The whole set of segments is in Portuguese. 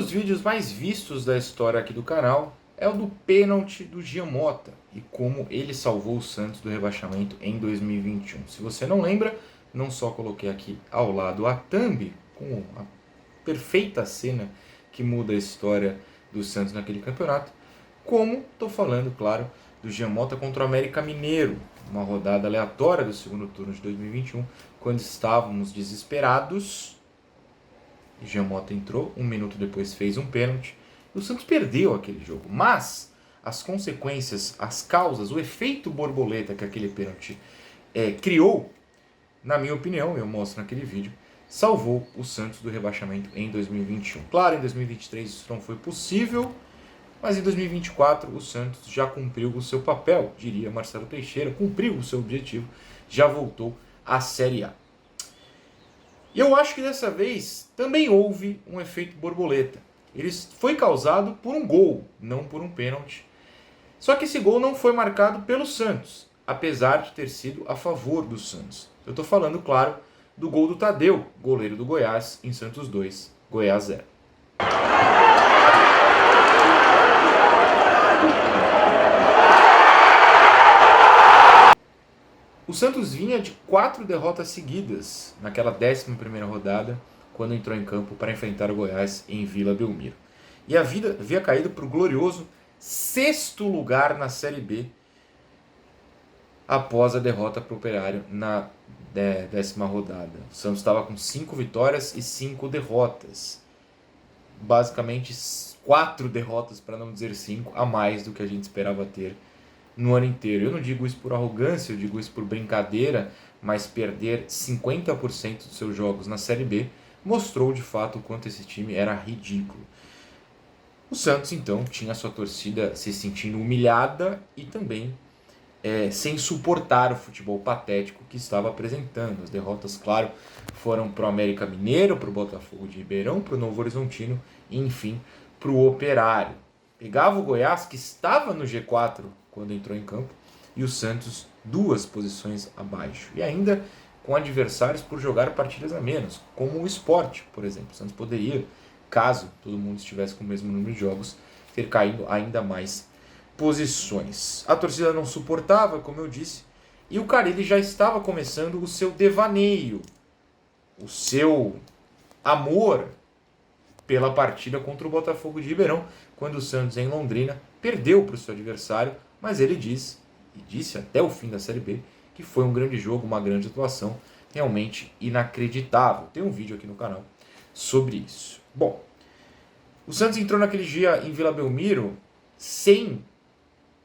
dos vídeos mais vistos da história aqui do canal é o do pênalti do Giamota e como ele salvou o Santos do rebaixamento em 2021. Se você não lembra, não só coloquei aqui ao lado a thumb com a perfeita cena que muda a história do Santos naquele campeonato, como estou falando, claro, do Giamota contra o América Mineiro, uma rodada aleatória do segundo turno de 2021, quando estávamos desesperados. Giamota entrou, um minuto depois fez um pênalti. O Santos perdeu aquele jogo, mas as consequências, as causas, o efeito borboleta que aquele pênalti criou, na minha opinião, eu mostro naquele vídeo, salvou o Santos do rebaixamento em 2021. Claro, em 2023 isso não foi possível, mas em 2024 o Santos já cumpriu o seu papel, diria Marcelo Teixeira, cumpriu o seu objetivo, já voltou à Série A. E eu acho que dessa vez também houve um efeito borboleta. Ele foi causado por um gol, não por um pênalti. Só que esse gol não foi marcado pelo Santos, apesar de ter sido a favor do Santos. Eu estou falando, claro, do gol do Tadeu, goleiro do Goiás, em Santos 2, Goiás 0. O Santos vinha de 4 derrotas seguidas naquela 11ª rodada, quando entrou em campo para enfrentar o Goiás em Vila Belmiro. E a vida havia caído para o glorioso 6º lugar na Série B, após a derrota para o Operário na 10ª rodada. O Santos estava com 5 vitórias e 5 derrotas. Basicamente 4 derrotas, para não dizer 5, a mais do que a gente esperava ter no ano inteiro. Eu não digo isso por arrogância, eu digo isso por brincadeira, mas perder 50% dos seus jogos na Série B mostrou de fato o quanto esse time era ridículo. O Santos então tinha a sua torcida se sentindo humilhada e também sem suportar o futebol patético que estava apresentando. As derrotas, claro, foram para o América Mineiro, para o Botafogo de Ribeirão, para o Novo Horizontino e enfim para o Operário. Pegava o Goiás, que estava no G4 quando entrou em campo, e o Santos 2 posições abaixo. E ainda com adversários por jogar partidas a menos, como o Sport, por exemplo. O Santos poderia, caso todo mundo estivesse com o mesmo número de jogos, ter caído ainda mais posições. A torcida não suportava, como eu disse, e o Carille já estava começando o seu devaneio, o seu amor pela partida contra o Botafogo de Ribeirão, quando o Santos, em Londrina, perdeu para o seu adversário, mas ele disse, e disse até o fim da Série B, que foi um grande jogo, uma grande atuação, realmente inacreditável. Tem um vídeo aqui no canal sobre isso. Bom, o Santos entrou naquele dia em Vila Belmiro sem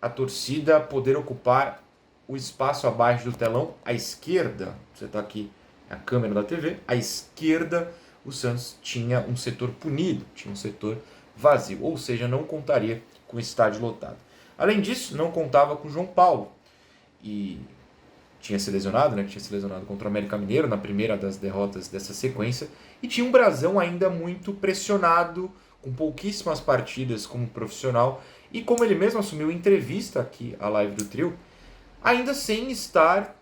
a torcida poder ocupar o espaço abaixo do telão, à esquerda, você está aqui, a câmera da TV, à esquerda o Santos tinha um setor punido, tinha um setor vazio, ou seja, não contaria com o estádio lotado. Além disso, não contava com o João Paulo, e tinha se lesionado, né? Tinha se lesionado contra o América Mineiro na primeira das derrotas dessa sequência, e tinha um Brasão ainda muito pressionado, com pouquíssimas partidas como profissional, e como ele mesmo assumiu em entrevista aqui, a live do trio, ainda sem estar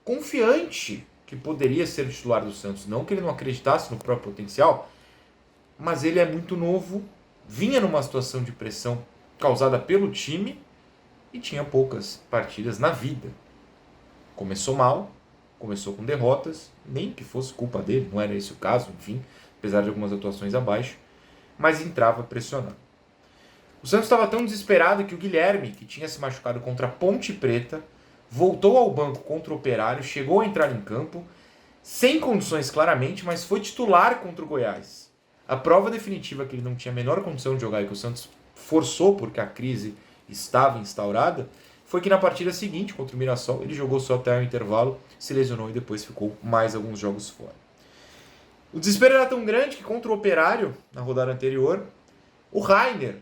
confiante que poderia ser titular do Santos. Não que ele não acreditasse no próprio potencial, mas ele é muito novo, vinha numa situação de pressão causada pelo time e tinha poucas partidas na vida. Começou mal, começou com derrotas, nem que fosse culpa dele, não era esse o caso, enfim, apesar de algumas atuações abaixo, mas entrava pressionado. O Santos estava tão desesperado que o Guilherme, que tinha se machucado contra a Ponte Preta, voltou ao banco contra o Operário, chegou a entrar em campo, sem condições claramente, mas foi titular contra o Goiás. A prova definitiva que ele não tinha a menor condição de jogar e que o Santos forçou porque a crise estava instaurada, foi que na partida seguinte, contra o Mirassol, ele jogou só até o intervalo, se lesionou e depois ficou mais alguns jogos fora. O desespero era tão grande que contra o Operário, na rodada anterior, o Rainer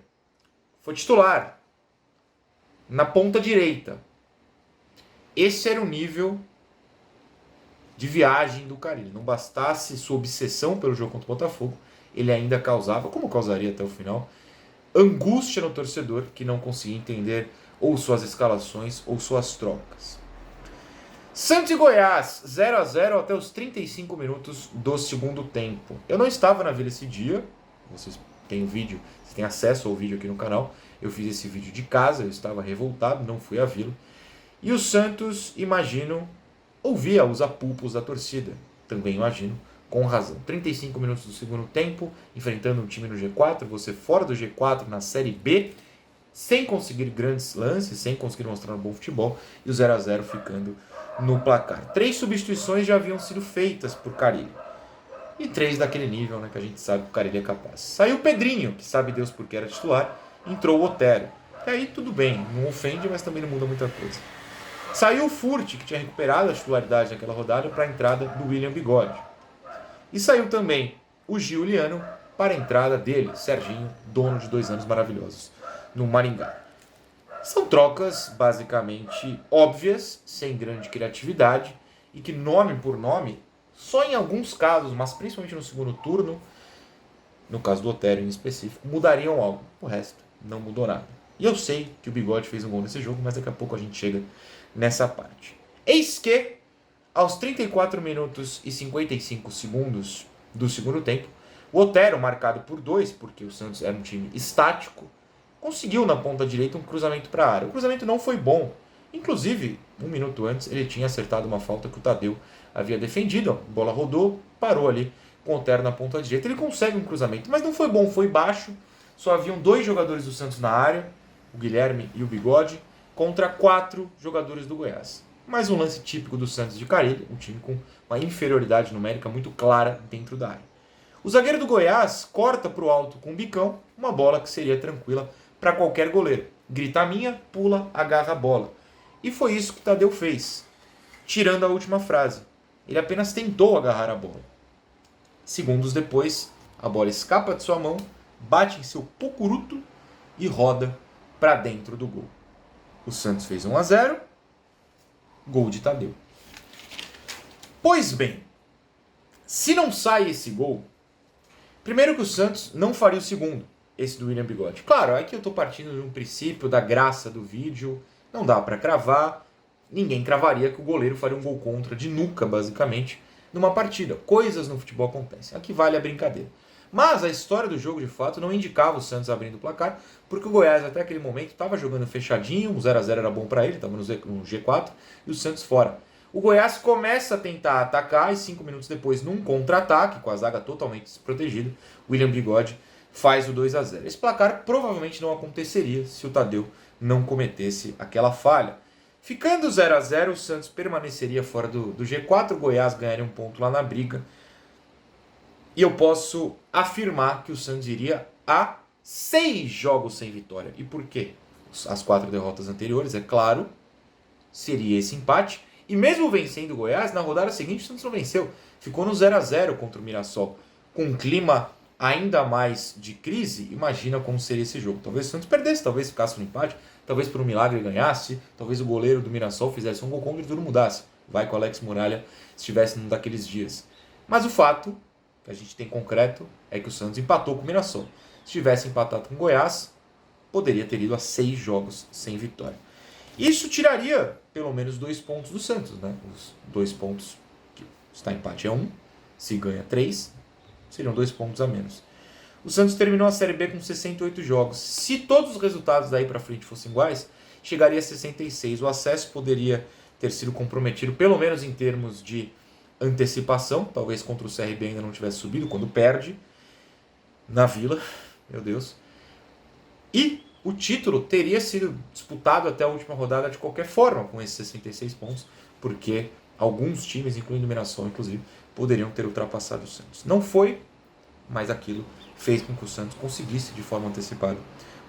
foi titular na ponta direita. Esse era o nível de viagem do Carille. Não bastasse sua obsessão pelo jogo contra o Botafogo, ele ainda causava, como causaria até o final, angústia no torcedor que não conseguia entender ou suas escalações ou suas trocas. Santos e Goiás, 0-0 até os 35 minutos do segundo tempo. Eu não estava na Vila esse dia, vocês tem o vídeo, você tem acesso ao vídeo aqui no canal. Eu fiz esse vídeo de casa, eu estava revoltado, não fui à Vila. E o Santos, imagino, ouvia os apupos da torcida, também imagino, com razão. 35 minutos do segundo tempo, enfrentando um time no G4, você fora do G4 na Série B, sem conseguir grandes lances, sem conseguir mostrar um bom futebol, e o 0-0 ficando no placar. 3 substituições já haviam sido feitas por Carille. E 3 daquele nível, né, que a gente sabe que o Carille é capaz. Saiu o Pedrinho, que sabe Deus porque era titular, entrou o Otero. E aí tudo bem, não ofende, mas também não muda muita coisa. Saiu o Furt, que tinha recuperado a titularidade naquela rodada, para a entrada do William Bigode. E saiu também o Giuliano para a entrada dele, Serginho, dono de 2 anos maravilhosos no Maringá. São trocas basicamente óbvias, sem grande criatividade, e que nome por nome, só em alguns casos, mas principalmente no segundo turno, no caso do Otero em específico, mudariam algo. O resto não mudou nada. E eu sei que o Bigode fez um gol nesse jogo, mas daqui a pouco a gente chega nessa parte. Eis que, aos 34 minutos e 55 segundos do segundo tempo, o Otero, marcado por 2, porque o Santos era um time estático, conseguiu na ponta direita um cruzamento para a área. O cruzamento não foi bom. Inclusive, 1 minuto antes, ele tinha acertado uma falta que o Tadeu havia defendido. A bola rodou, parou ali com o Otero na ponta direita. Ele consegue um cruzamento, mas não foi bom, foi baixo. Só haviam 2 jogadores do Santos na área, o Guilherme e o Bigode, contra 4 jogadores do Goiás. Mais um lance típico do Santos de Carille, um time com uma inferioridade numérica muito clara dentro da área. O zagueiro do Goiás corta para o alto com o bicão, uma bola que seria tranquila para qualquer goleiro. Grita a minha, pula, agarra a bola. E foi isso que Tadeu fez, tirando a última frase. Ele apenas tentou agarrar a bola. Segundos depois, a bola escapa de sua mão, bate em seu pucuruto e roda para dentro do gol. O Santos fez 1-0, gol de Tadeu. Pois bem, se não sai esse gol, primeiro que o Santos não faria o segundo, esse do William Bigode. Claro, aqui eu estou partindo de um princípio da graça do vídeo, não dá para cravar, ninguém cravaria que o goleiro faria um gol contra de nuca, basicamente, numa partida. Coisas no futebol acontecem, aqui vale a brincadeira. Mas a história do jogo, de fato, não indicava o Santos abrindo o placar, porque o Goiás, até aquele momento, estava jogando fechadinho, o 0-0 era bom para ele, estava no G4, e o Santos fora. O Goiás começa a tentar atacar, e 5 minutos depois, num contra-ataque, com a zaga totalmente desprotegida, William Bigode faz o 2-0. Esse placar provavelmente não aconteceria se o Tadeu não cometesse aquela falha. Ficando 0-0, o Santos permaneceria fora do G4, o Goiás ganharia um ponto lá na briga, e eu posso afirmar que o Santos iria a 6 jogos sem vitória. E por quê? As 4 derrotas anteriores, é claro, seria esse empate. E mesmo vencendo o Goiás, na rodada seguinte o Santos não venceu. Ficou no 0-0 contra o Mirassol. Com um clima ainda mais de crise, imagina como seria esse jogo. Talvez o Santos perdesse, talvez ficasse no empate, talvez por um milagre ganhasse, talvez o goleiro do Mirassol fizesse um gol contra e tudo mudasse. Vai que o Alex Muralha estivesse num daqueles dias. Mas o fato que a gente tem concreto é que o Santos empatou com o Mirassol. Se tivesse empatado com o Goiás, poderia ter ido a 6 jogos sem vitória. Isso tiraria pelo menos 2 pontos do Santos, né? Os 2 pontos, que está empate é 1, se ganha 3, seriam 2 pontos a menos. O Santos terminou a Série B com 68 jogos. Se todos os resultados daí para frente fossem iguais, chegaria a 66. O acesso poderia ter sido comprometido, pelo menos em termos de antecipação, talvez contra o CRB ainda não tivesse subido, quando perde na Vila, meu Deus. E o título teria sido disputado até a última rodada de qualquer forma, com esses 66 pontos, porque alguns times, incluindo o Mirassol, inclusive, poderiam ter ultrapassado o Santos. Não foi, mas aquilo fez com que o Santos conseguisse, de forma antecipada,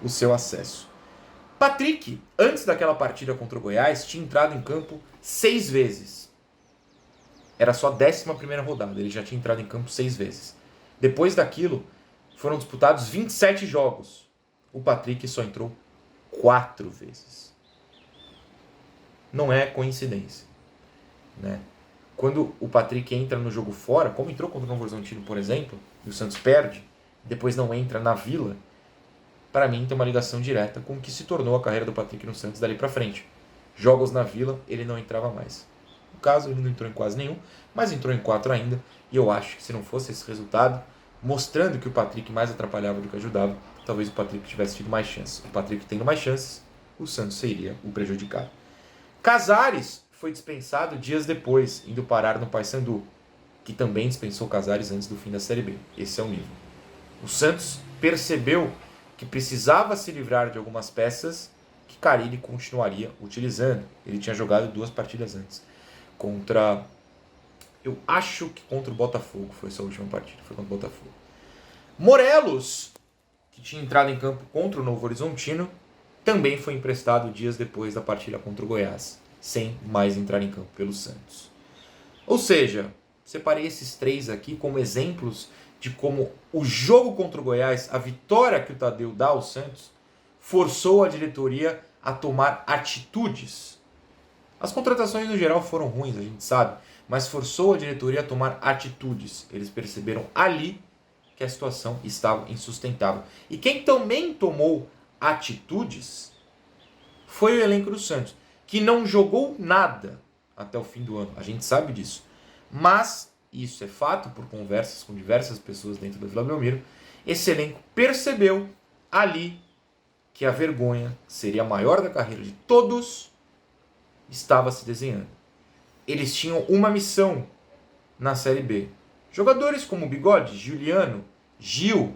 o seu acesso. Patrick, antes daquela partida contra o Goiás, tinha entrado em campo 6 vezes. Era só a 11ª rodada, ele já tinha entrado em campo 6 vezes. Depois daquilo, foram disputados 27 jogos. O Patrick só entrou 4 vezes. Não é coincidência, né? Quando o Patrick entra no jogo fora, como entrou contra o Novo Horizontino, por exemplo, e o Santos perde, depois não entra na Vila, para mim tem uma ligação direta com o que se tornou a carreira do Patrick no Santos dali para frente. Jogos na Vila, ele não entrava mais. No caso, ele não entrou em quase nenhum, mas entrou em 4 ainda, e eu acho que se não fosse esse resultado, mostrando que o Patrick mais atrapalhava do que ajudava. Talvez o Patrick tivesse tido mais chances. O Patrick tendo mais chances, o Santos seria o prejudicado. Casares foi dispensado dias depois, indo parar no Paysandu, que também dispensou Casares antes do fim da Série B. Esse é o nível. O Santos percebeu que precisava se livrar de algumas peças que Carille continuaria utilizando. Ele tinha jogado 2 partidas antes. Eu acho que contra o Botafogo foi essa última partida. Foi contra o Botafogo. Morelos, que tinha entrado em campo contra o Novo Horizontino, também foi emprestado dias depois da partida contra o Goiás, sem mais entrar em campo pelo Santos. Ou seja, separei esses 3 aqui como exemplos de como o jogo contra o Goiás, a vitória que o Tadeu dá ao Santos, forçou a diretoria a tomar atitudes. As contratações no geral foram ruins, a gente sabe, mas forçou a diretoria a tomar atitudes. Eles perceberam ali que a situação estava insustentável. E quem também tomou atitudes foi o elenco do Santos, que não jogou nada até o fim do ano. A gente sabe disso. Mas, isso é fato, por conversas com diversas pessoas dentro da Vila Belmiro, esse elenco percebeu ali que a vergonha seria a maior da carreira de todos, estava se desenhando. Eles tinham uma missão na Série B. Jogadores como Bigode, Juliano, Gil,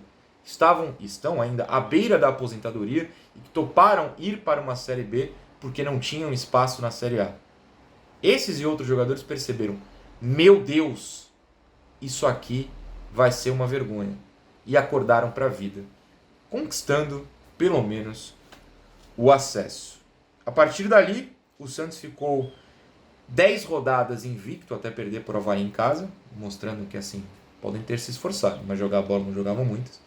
estão ainda à beira da aposentadoria e que toparam ir para uma Série B porque não tinham espaço na Série A. Esses e outros jogadores perceberam, meu Deus, isso aqui vai ser uma vergonha. E acordaram para a vida, conquistando, pelo menos, o acesso. A partir dali, o Santos ficou 10 rodadas invicto até perder por Avaí em casa, mostrando que assim podem ter se esforçado, mas jogar a bola não jogavam muitas.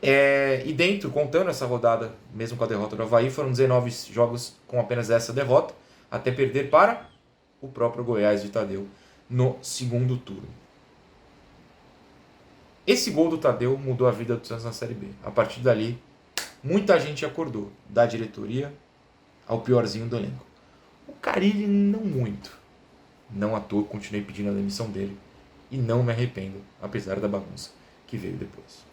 E dentro, contando essa rodada, mesmo com a derrota do Avaí, foram 19 jogos com apenas essa derrota, até perder para o próprio Goiás de Tadeu no segundo turno. Esse gol do Tadeu mudou a vida do Santos na Série B. A partir dali, muita gente acordou, da diretoria ao piorzinho do elenco. O Carille não muito. Não à toa, continuei pedindo a demissão dele. E não me arrependo, apesar da bagunça que veio depois.